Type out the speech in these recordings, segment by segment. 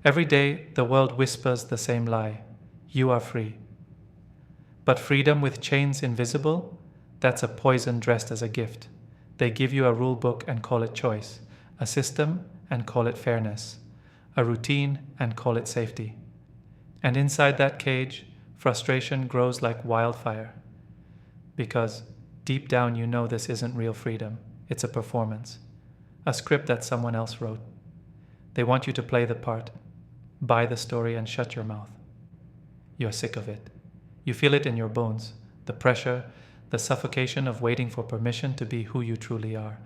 Every day, the world whispers the same lie. You are free. But freedom with chains invisible, that's a poison dressed as a gift. They give you a rule book and call it choice, a system and call it fairness, a routine and call it safety. And inside that cage, frustration grows like wildfire. Because deep down you know this isn't real freedom, it's a performance, a script that someone else wrote. They want you to play the part, buy the story and shut your mouth. You're sick of it. You feel it in your bones, the pressure, the suffocation of waiting for permission to be who you truly are.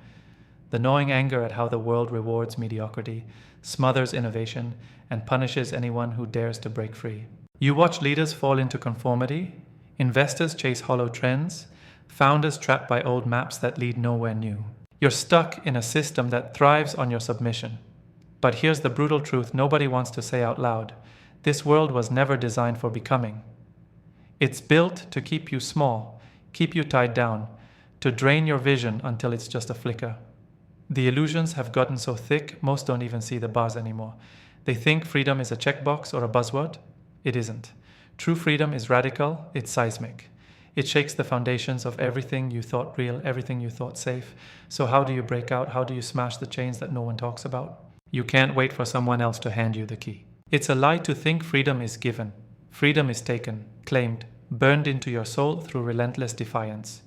The gnawing anger at how the world rewards mediocrity, smothers innovation, and punishes anyone who dares to break free. You watch leaders fall into conformity, investors chase hollow trends, founders trapped by old maps that lead nowhere new. You're stuck in a system that thrives on your submission. But here's the brutal truth nobody wants to say out loud. This world was never designed for becoming. It's built to keep you small, keep you tied down, to drain your vision until it's just a flicker. The illusions have gotten so thick, most don't even see the bars anymore. They think freedom is a checkbox or a buzzword. It isn't. True freedom is radical, it's seismic. It shakes the foundations of everything you thought real, everything you thought safe. So how do you break out? How do you smash the chains that no one talks about? You can't wait for someone else to hand you the key. It's a lie to think freedom is given. Freedom is taken, claimed, burned into your soul through relentless defiance.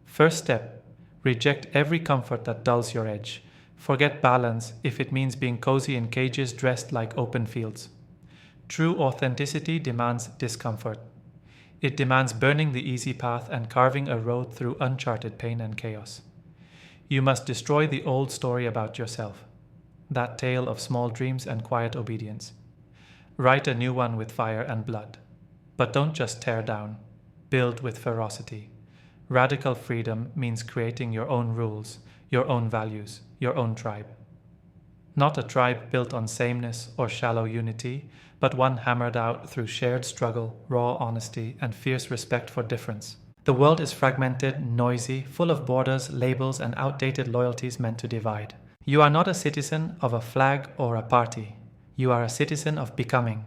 First step, reject every comfort that dulls your edge. Forget balance if it means being cozy in cages dressed like open fields. True authenticity demands discomfort. It demands burning the easy path and carving a road through uncharted pain and chaos. You must destroy the old story about yourself, that tale of small dreams and quiet obedience. Write a new one with fire and blood. But don't just tear down, build with ferocity. Radical freedom means creating your own rules, your own values, your own tribe. Not a tribe built on sameness or shallow unity, but one hammered out through shared struggle, raw honesty, and fierce respect for difference. The world is fragmented, noisy, full of borders, labels, and outdated loyalties meant to divide. You are not a citizen of a flag or a party. You are a citizen of becoming.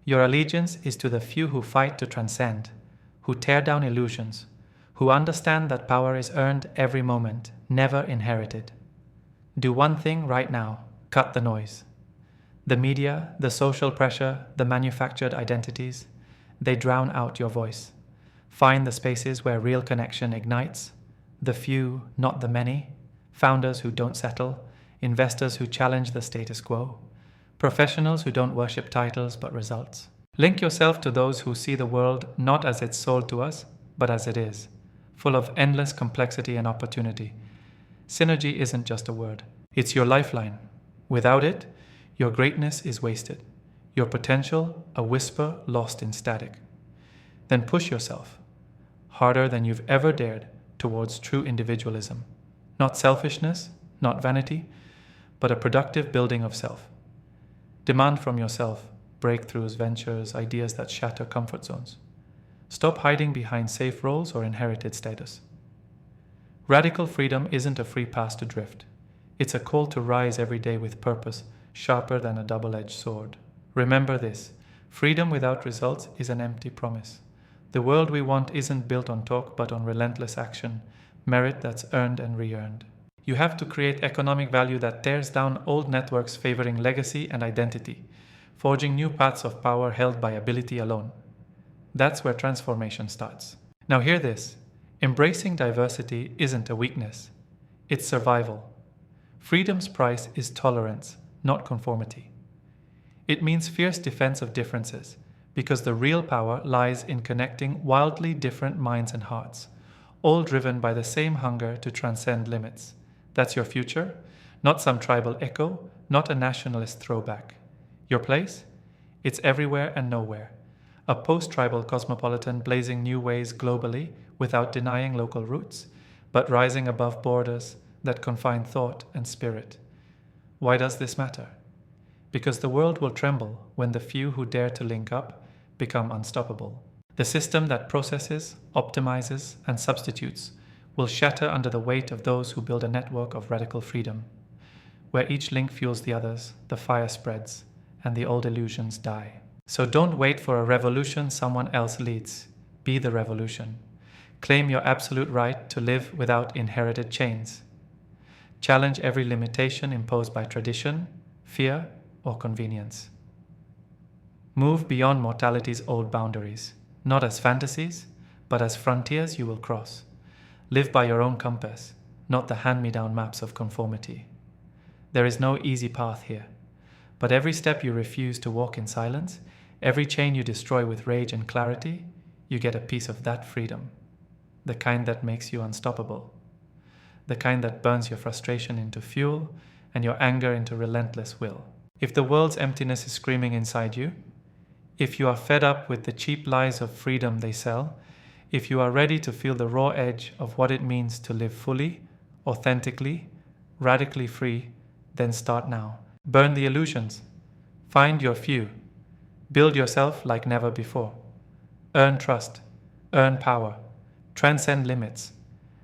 Your allegiance is to the few who fight to transcend, who tear down illusions, who understand that power is earned every moment, never inherited. Do one thing right now, cut the noise. The media, the social pressure, the manufactured identities, they drown out your voice. Find the spaces where real connection ignites, the few, not the many, founders who don't settle, investors who challenge the status quo, professionals who don't worship titles but results. Link yourself to those who see the world not as it's sold to us, but as it is, full of endless complexity and opportunity. Synergy isn't just a word, it's your lifeline. Without it, your greatness is wasted, your potential a whisper lost in static. Then push yourself, harder than you've ever dared, towards true individualism. Not selfishness, not vanity, but a productive building of self. Demand from yourself breakthroughs, ventures, ideas that shatter comfort zones. Stop hiding behind safe roles or inherited status. Radical freedom isn't a free pass to drift. It's a call to rise every day with purpose, sharper than a double-edged sword. Remember this, freedom without results is an empty promise. The world we want isn't built on talk but on relentless action, merit that's earned and re-earned. You have to create economic value that tears down old networks favoring legacy and identity, forging new paths of power held by ability alone. That's where transformation starts. Now hear this, embracing diversity isn't a weakness, it's survival. Freedom's price is tolerance, not conformity. It means fierce defense of differences, because the real power lies in connecting wildly different minds and hearts, all driven by the same hunger to transcend limits. That's your future, not some tribal echo, not a nationalist throwback. Your place? It's everywhere and nowhere. A post-tribal cosmopolitan blazing new ways globally without denying local roots, but rising above borders that confine thought and spirit. Why does this matter? Because the world will tremble when the few who dare to link up become unstoppable. The system that processes, optimizes, and substitutes will shatter under the weight of those who build a network of radical freedom. Where each link fuels the others, the fire spreads, and the old illusions die. So don't wait for a revolution someone else leads. Be the revolution. Claim your absolute right to live without inherited chains. Challenge every limitation imposed by tradition, fear, or convenience. Move beyond mortality's old boundaries, not as fantasies, but as frontiers you will cross. Live by your own compass, not the hand-me-down maps of conformity. There is no easy path here, but every step you refuse to walk in silence, every chain you destroy with rage and clarity, you get a piece of that freedom. The kind that makes you unstoppable. The kind that burns your frustration into fuel and your anger into relentless will. If the world's emptiness is screaming inside you, if you are fed up with the cheap lies of freedom they sell, if you are ready to feel the raw edge of what it means to live fully, authentically, radically free, then start now. Burn the illusions. Find your few. Build yourself like never before. Earn trust. Earn power. Transcend limits.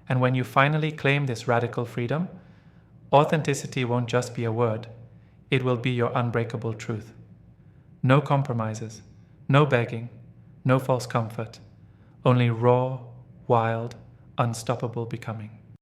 And when you finally claim this radical freedom, authenticity won't just be a word. It will be your unbreakable truth. No compromises, no begging, no false comfort, only raw, wild, unstoppable becoming.